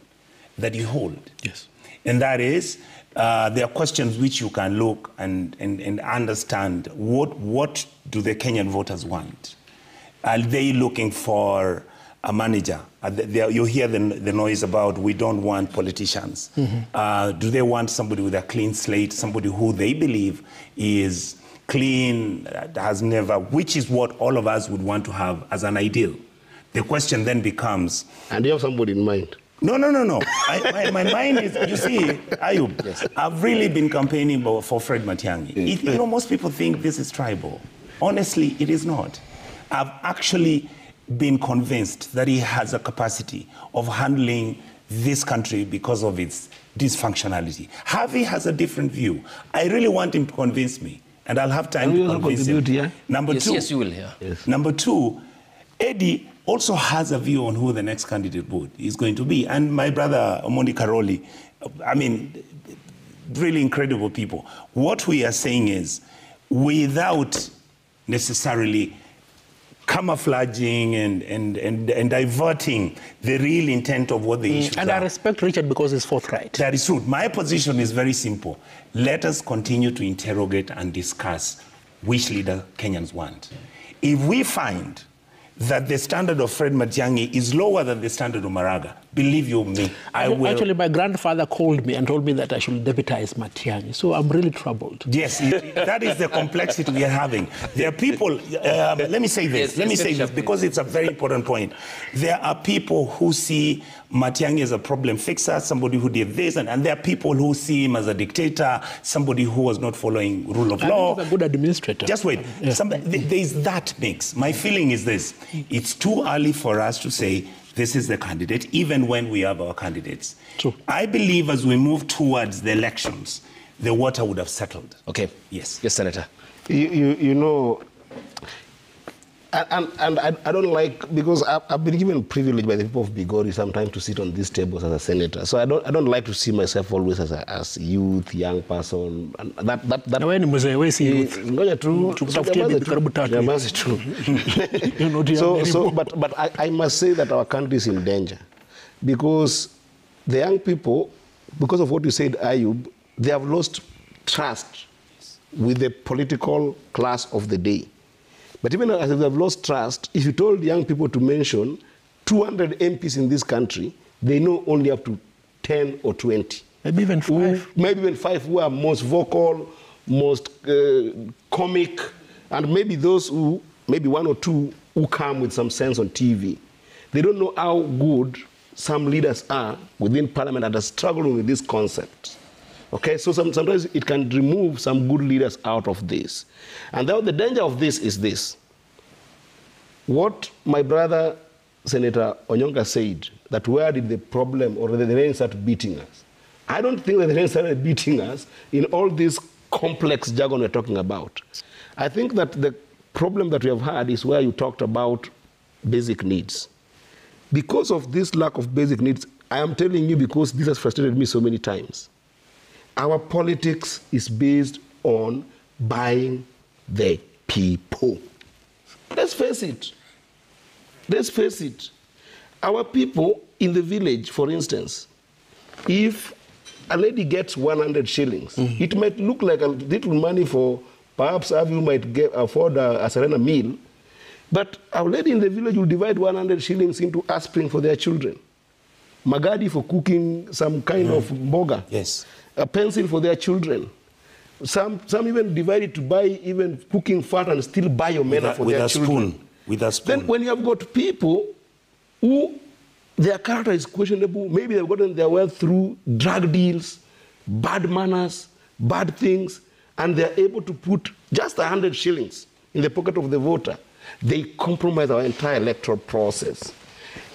Speaker 5: that you hold.
Speaker 2: Yes.
Speaker 5: And that is, there are questions which you can look and understand. What do the Kenyan voters want? Are they looking for a manager? You hear the noise about we don't want politicians. Do they want somebody with a clean slate, somebody who they believe is clean, has never, which is what all of us would want to have as an ideal. The question then becomes...
Speaker 4: And you have somebody in mind?
Speaker 5: No. My mind is, you see, Ayub, I've really been campaigning for Fred Matiang'i. You know, most people think this is tribal. Honestly, it is not. I've actually been convinced that he has a capacity of handling this country because of its dysfunctionality. Harvey has a different view. I really want him to convince me. And I'll have time to convince him.
Speaker 2: Yeah?
Speaker 5: Number two,
Speaker 1: yes, you will, yeah.
Speaker 5: Yes. Number two, Eddie also has a view on who the next candidate is going to be. And my brother, Omondi Karoli, I mean, really incredible people. What we are saying is, without necessarily camouflaging and diverting the real intent of what the issues are.
Speaker 2: And I respect Richard because he's forthright.
Speaker 5: That is true. My position is very simple. Let us continue to interrogate and discuss which leader Kenyans want. If we find that the standard of Fred Matiang'i is lower than the standard of Maraga, believe you me, I will...
Speaker 2: Actually, my grandfather called me and told me that I should deputize Matiang'i, so I'm really troubled.
Speaker 5: Yes, that is the complexity we are having. There are people, let me say this, because it's a very important point. There are people who see Matiang'i as a problem fixer, somebody who did this, and there are people who see him as a dictator, somebody who was not following rule of law.
Speaker 2: He's a good administrator.
Speaker 5: Just wait. Yeah. There is that mix. My feeling is this. It's too early for us to say this is the candidate, even when we have our candidates.
Speaker 2: True.
Speaker 5: I believe as we move towards the elections, the water would have settled.
Speaker 1: Okay.
Speaker 5: Yes.
Speaker 1: Yes, Senator.
Speaker 4: You know, And I don't like, because I've been given privilege by the people of Bigori sometimes to sit on these tables as a senator. So I don't like to see myself always as a youth, young person. And that
Speaker 2: Na wewe ni mzee, wewe si youth.
Speaker 4: Ngoja tu.
Speaker 2: Tukutafutie bibi karibu tatu.
Speaker 4: Nyamazi tu. But I must say that our country is in danger. Because the young people, because of what you said, Ayub, they have lost trust with the political class of the day. But even as they have lost trust, if you told young people to mention 200 MPs in this country, they know only up to 10 or 20.
Speaker 2: Maybe even 5.
Speaker 4: Maybe even 5 who are most vocal, most comic, and maybe those who, maybe 1 or 2 who come with some sense on TV. They don't know how good some leaders are within parliament that are struggling with this concept. Okay, so sometimes it can remove some good leaders out of this. And the danger of this is this. What my brother, Senator Onyonga, said, that where did the problem or the rain start beating us? I don't think that the rain started beating us in all this complex jargon we're talking about. I think that the problem that we have had is where you talked about basic needs. Because of this lack of basic needs, I am telling you, because this has frustrated me so many times, our politics is based on buying the people. Let's face it. Let's face it. Our people in the village, for instance, if a lady gets 100 shillings, it might look like a little money for perhaps you might afford a Serena meal, but our lady in the village will divide 100 shillings into aspirin for their children, magadi for cooking some kind of mboga.
Speaker 5: Yes.
Speaker 4: A pencil for their children. Some even divide it to buy even cooking fat and still buy omena for their children.
Speaker 5: With a spoon.
Speaker 4: Then when you have got people who their character is questionable, maybe they've gotten their wealth through drug deals, bad manners, bad things, and they're able to put just 100 shillings in the pocket of the voter, they compromise our entire electoral process.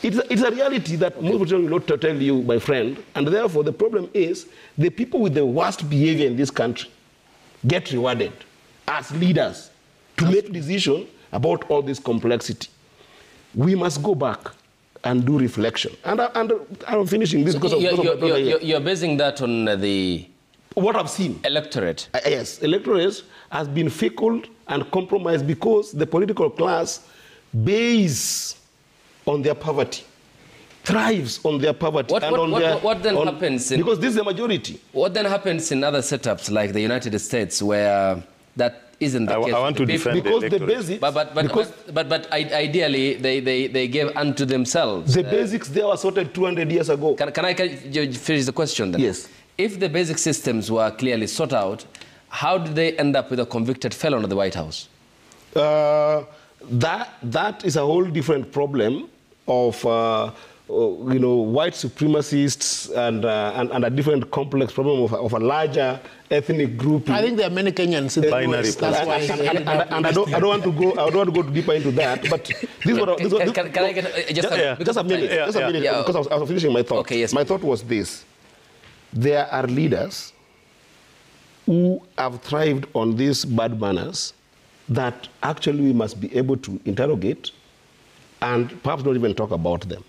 Speaker 4: It's a reality that most people will not tell you, my friend, and therefore the problem is the people with the worst behavior in this country get rewarded as leaders to make decisions about all this complexity. We must go back and do reflection. And I'm finishing this because of my brother here.
Speaker 1: You're basing that on the...
Speaker 4: What I've seen.
Speaker 1: Electorate.
Speaker 4: Yes, electorate has been fickle and compromised because the political class based on their poverty, thrives on their poverty.
Speaker 1: What then happens?
Speaker 4: Because this is the majority.
Speaker 1: What then happens in other setups like the United States where that isn't the case?
Speaker 3: I want to defend
Speaker 4: because
Speaker 3: the
Speaker 4: basics.
Speaker 1: But ideally they gave unto themselves.
Speaker 4: The basics there were sorted 200 years ago.
Speaker 1: Can I finish the question then?
Speaker 4: Yes.
Speaker 1: If the basic systems were clearly sought out, how did they end up with a convicted felon at the White House?
Speaker 4: That is a whole different problem of white supremacists and a different complex problem of a larger ethnic group.
Speaker 2: I think there are many Kenyans in the US. That's why.
Speaker 4: And I don't want to go deeper into that. But this
Speaker 1: Can I get
Speaker 4: just a minute? Just a minute, because I was finishing my thought.
Speaker 1: Okay, yes.
Speaker 4: My thought was this: there are leaders who have thrived on these bad manners that actually we must be able to interrogate and perhaps not even talk about them.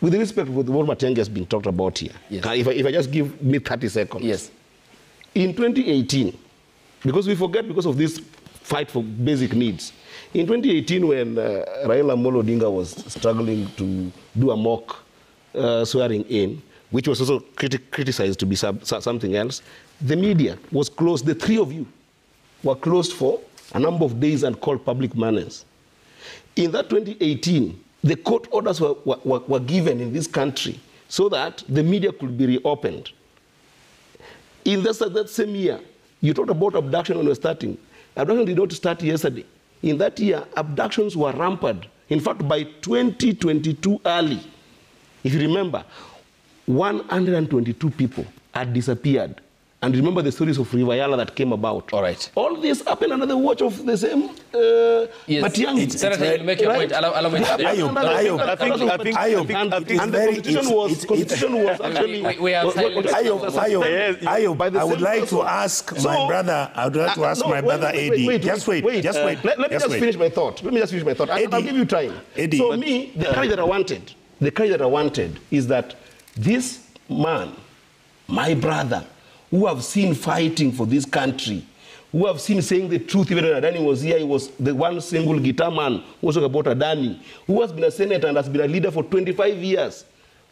Speaker 4: With respect to what Matiang'i has been talked about here,
Speaker 1: yes.
Speaker 4: If I just give me 30 seconds.
Speaker 1: Yes.
Speaker 4: In 2018, because we forget because of this fight for basic needs, in 2018 when Raila Amolo Odinga was struggling to do a mock swearing in, which was also criticized to be something else, the media was closed. The three of you were closed for a number of days and called public menace. In that 2018, the court orders were given in this country so that the media could be reopened. In that same year, you talked about abduction when you were starting. Abduction did not start yesterday. In that year, abductions were rampant. In fact, by 2022 early, if you remember, 122 people had disappeared and remember the stories of Rivayala that came about.
Speaker 1: All right.
Speaker 4: All this happened under the watch of the same
Speaker 1: Yes.
Speaker 4: Matiang'i.
Speaker 1: Senator, you'll make your point. Allow me to...
Speaker 4: Constitution was actually...
Speaker 1: We have
Speaker 5: Ayub, I would like to ask my brother, Eddie. Just wait.
Speaker 4: Let me just finish my thought. I'll give you time.
Speaker 5: Eddie.
Speaker 4: So me, the courage that I wanted is that this man, my brother, who have seen fighting for this country, who have seen saying the truth, even when Adani was here, he was the one single guitar man who was talking about Adani, who has been a senator and has been a leader for 25 years.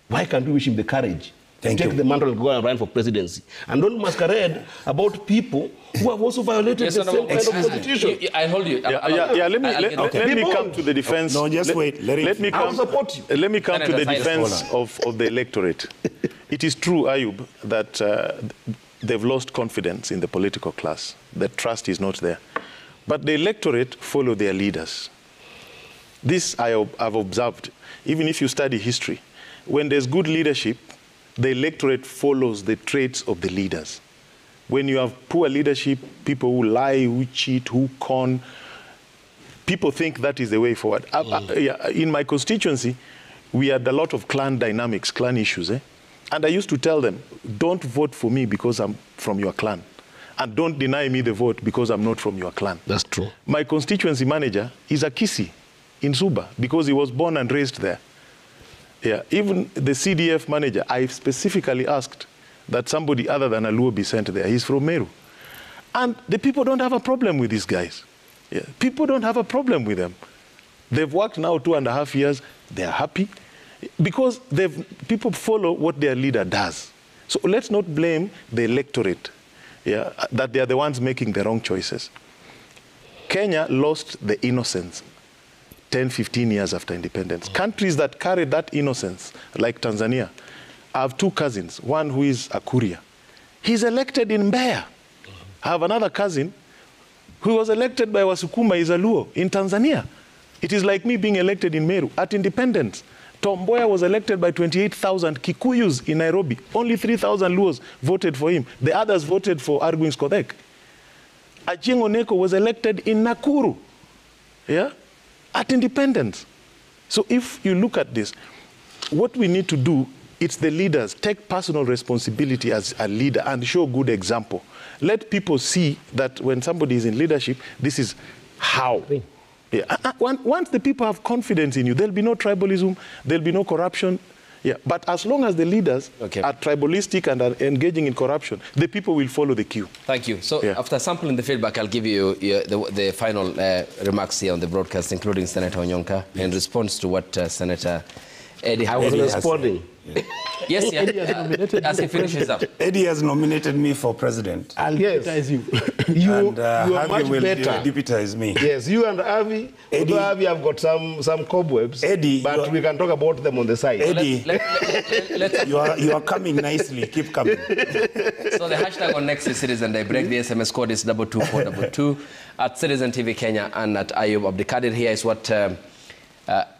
Speaker 4: Why can't we wish him the courage to take the mantle and go and run for presidency? And don't masquerade about people who have also violated the same kind of constitution.
Speaker 1: I hold you.
Speaker 3: Let me come to the defense.
Speaker 5: No, just wait.
Speaker 3: Let me come.
Speaker 4: I'll support you.
Speaker 3: Let me come to the defense of the electorate. It is true, Ayub, that they've lost confidence in the political class. The trust is not there. But the electorate follow their leaders. This I've observed. Even if you study history, when there's good leadership, the electorate follows the traits of the leaders. When you have poor leadership, people who lie, who cheat, who con, people think that is the way forward. In my constituency, we had a lot of clan dynamics, clan issues. And I used to tell them, don't vote for me because I'm from your clan. And don't deny me the vote because I'm not from your clan.
Speaker 4: That's true.
Speaker 3: My constituency manager is a Kisii in Suba because he was born and raised there. Yeah, even the CDF manager, I specifically asked that somebody other than a Luo be sent there. He's from Meru. And the people don't have a problem with these guys. Yeah, people don't have a problem with them. They've worked now 2.5 years. They're happy because people follow what their leader does. So let's not blame the electorate, that they are the ones making the wrong choices. Kenya lost the innocence 10, 15 years after independence. Countries that carried that innocence, like Tanzania, I have 2 cousins, one who is a Kuria. He's elected in Mbeya. I have another cousin who was elected by Wasukuma, is a Luo, in Tanzania. It is like me being elected in Meru. At independence, Tom Mboya was elected by 28,000 Kikuyus in Nairobi. Only 3,000 Luos voted for him. The others voted for Arguins Kodhek. Achieng' Oneko was elected in Nakuru, at independence. So if you look at this, what we need to do, it's the leaders, take personal responsibility as a leader and show good example. Let people see that when somebody is in leadership, this is how. Once the people have confidence in you, there'll be no tribalism, there'll be no corruption. But as long as the leaders are tribalistic and are engaging in corruption, the people will follow the queue.
Speaker 1: Thank you. So after sampling the feedback, I'll give you the final remarks here on the broadcast, including Senator Onyonka, in response to what Senator Eddie
Speaker 4: I was responding.
Speaker 1: Yes, as he finishes up.
Speaker 5: Eddie has nominated me for president.
Speaker 2: I'll deputize you.
Speaker 4: You
Speaker 5: are
Speaker 4: much
Speaker 5: will
Speaker 4: better.
Speaker 5: Deputize me.
Speaker 4: Yes, you and Avi. Eddie, Avi have got some cobwebs.
Speaker 5: Eddie,
Speaker 4: but we can talk about them on the side.
Speaker 5: Eddie, you are coming nicely. Keep coming.
Speaker 1: So the hashtag on Next is Citizen Daybreak. The SMS code is 22422 at Citizen TV Kenya and at Ayub Abdikadir. Here is what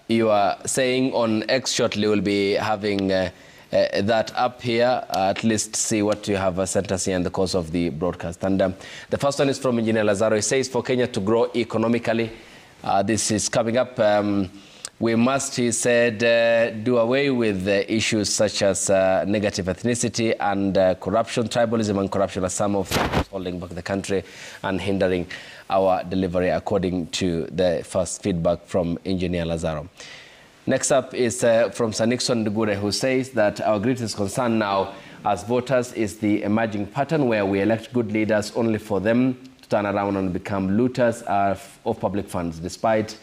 Speaker 1: you are saying on X. Shortly we'll be having that up here. At least see what you have sent us here in the course of the broadcast. And the first one is from Engineer Lazaro. He says, for Kenya to grow economically, this is coming up, we must, he said, do away with issues such as negative ethnicity and corruption. Tribalism and corruption are some of them holding back the country and hindering our delivery, according to the first feedback from Engineer Lazaro. Next up is from Sir Nixon Ndugure, who says that our greatest concern now as voters is the emerging pattern where we elect good leaders only for them to turn around and become looters of public funds. Despite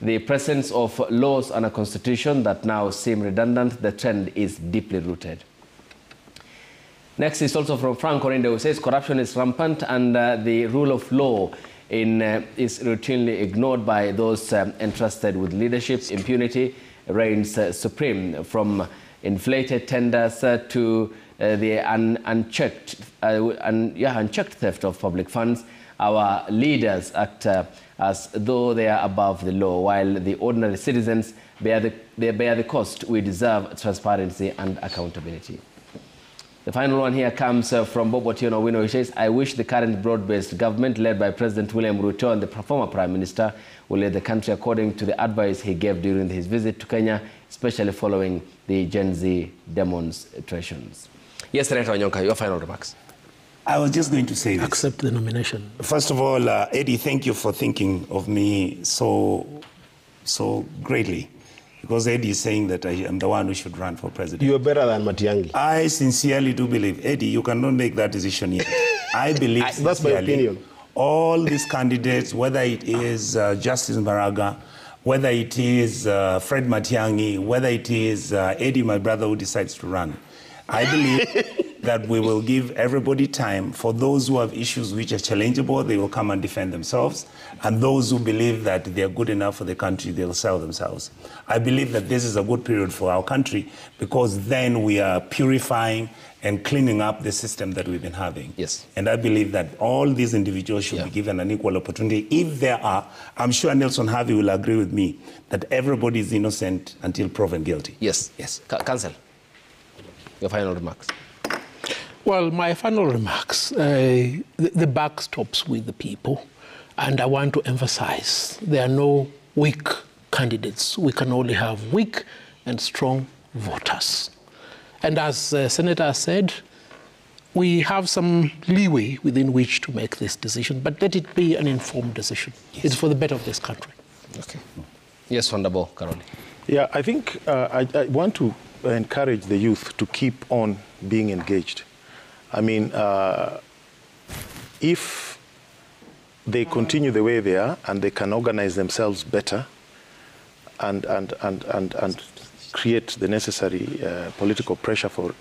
Speaker 1: the presence of laws and a constitution that now seem redundant, the trend is deeply rooted. Next is also from Frank Orinde, who says corruption is rampant and the rule of law is routinely ignored by those entrusted with leadership. Impunity reigns supreme, from inflated tenders to the unchecked theft of public funds. Our leaders act as though they are above the law, while the ordinary citizens bear the cost. We deserve transparency and accountability. The final one here comes from Bob Otieno Wino. He says, I wish the current broad-based government led by President William Ruto and the former Prime Minister will lead the country according to the advice he gave during his visit to Kenya, especially following the Gen Z demonstrations. Yes, Senator Onyonka, your final remarks.
Speaker 5: I was just going to say this.
Speaker 2: Accept the nomination.
Speaker 5: First of all, Eddie, thank you for thinking of me so greatly. Because Eddie is saying that I am the one who should run for president.
Speaker 4: You are better than Matiang'i.
Speaker 5: I sincerely do believe, Eddie, you cannot make that decision yet. I believe
Speaker 4: that's my opinion.
Speaker 5: All these candidates, whether it is Justice Maraga, whether it is Fred Matiang'i, whether it is Eddie, my brother, who decides to run, I believe that we will give everybody time. For those who have issues which are challengeable, they will come and defend themselves. And those who believe that they are good enough for the country, they'll sell themselves. I believe that this is a good period for our country because then we are purifying and cleaning up the system that we've been having.
Speaker 1: Yes.
Speaker 5: And I believe that all these individuals should be given an equal opportunity. If there are, I'm sure Nelson Harvey will agree with me that everybody is innocent until proven guilty.
Speaker 1: Yes. Yes. Council, your final remarks.
Speaker 2: Well, my final remarks, the buck stops with the people. And I want to emphasize there are no weak candidates. We can only have weak and strong voters. And as Senator said, we have some leeway within which to make this decision, but let it be an informed decision. Yes. It's for the better of this country.
Speaker 1: Okay. Yes, Honorable Karoli.
Speaker 3: Yeah, I think I want to encourage the youth to keep on being engaged. I mean, if they continue the way they are and they can organize themselves better and create the necessary political pressure for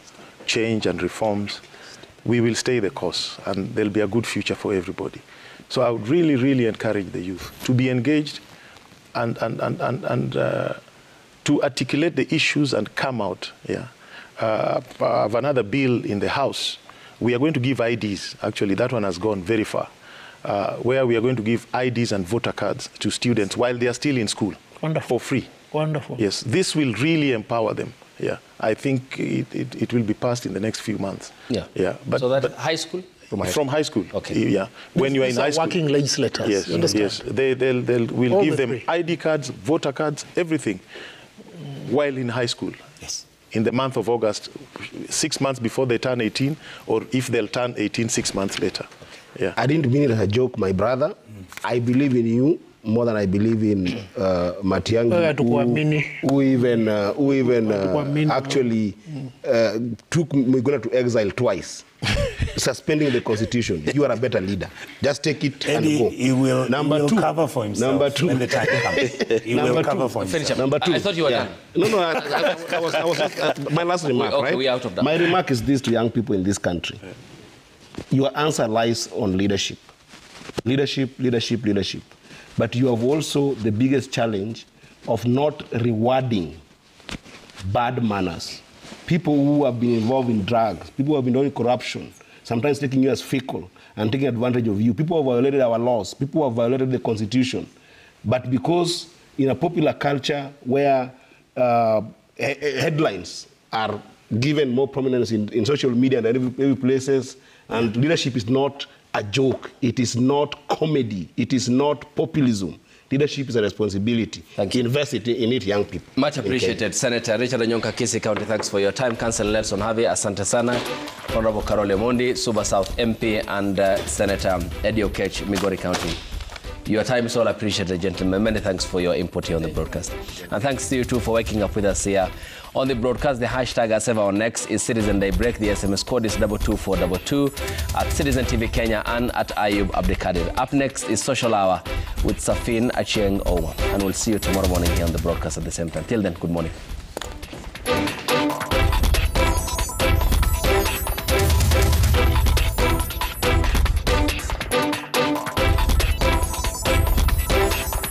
Speaker 3: change and reforms, we will stay the course and there'll be a good future for everybody. So I would really, really encourage the youth to be engaged and to articulate the issues and come out. Yeah. Of another bill in the House, we are going to give IDs. Actually, that one has gone very far, where we are going to give IDs and voter cards to students while they are still in school.
Speaker 2: Wonderful.
Speaker 3: For free.
Speaker 2: Wonderful.
Speaker 3: Yes, this will really empower them. Yeah, I think it will be passed in the next few months.
Speaker 1: Yeah.
Speaker 3: Yeah.
Speaker 1: But high school?
Speaker 3: From high school.
Speaker 1: Okay.
Speaker 3: Yeah. When you are in high school.
Speaker 2: Working legislators.
Speaker 3: Yes.
Speaker 2: You understand?
Speaker 3: Yes. We'll give them
Speaker 2: three.
Speaker 3: ID cards, voter cards, everything, while in high school.
Speaker 5: Yes.
Speaker 3: In the month of August, 6 months before they turn 18, or if they'll turn 18 6 months later. Yeah.
Speaker 4: I didn't mean it as a joke, my brother. I believe in you more than I believe in Matiang'i, who even actually took Muiguna to exile twice, suspending the constitution. You are a better leader. Just take it and go.
Speaker 5: He will cover for himself.
Speaker 4: Number two.
Speaker 5: When the time comes. He will cover for himself.
Speaker 4: Number two.
Speaker 1: I thought you were done.
Speaker 4: No, I was my last remark,
Speaker 1: okay,
Speaker 4: right?
Speaker 1: we're out of that.
Speaker 4: My remark is this to young people in this country. Your answer lies on leadership. Leadership, leadership, leadership. But you have also the biggest challenge of not rewarding bad manners. People who have been involved in drugs, people who have been doing corruption, sometimes taking you as fickle and taking advantage of you. People who have violated our laws, people who have violated the Constitution. But because in a popular culture where headlines are given more prominence in social media and every places, and leadership is not a joke, it is not comedy, it is not populism. Leadership is a responsibility.
Speaker 1: Thank you.
Speaker 4: Invest in it, young people.
Speaker 1: Much appreciated. Senator Richard Onyonka, Kisii County, thanks for your time. Councillor Nelson Harvey, asante sana. Honorable Karoli Omondi, Suba South MP, and Senator Eddie Oketch, Migori County. Your time is all appreciated, gentlemen. Many thanks for your input here on the broadcast. And thanks to you too for waking up with us here on the broadcast. The hashtag as ever on X is Citizen Daybreak. The SMS code is 22422 at Citizen TV Kenya and at Ayub Abdikadir. Up next is Social Hour with Safin Achieng Owa. And we'll see you tomorrow morning here on the broadcast at the same time. Till then, good morning.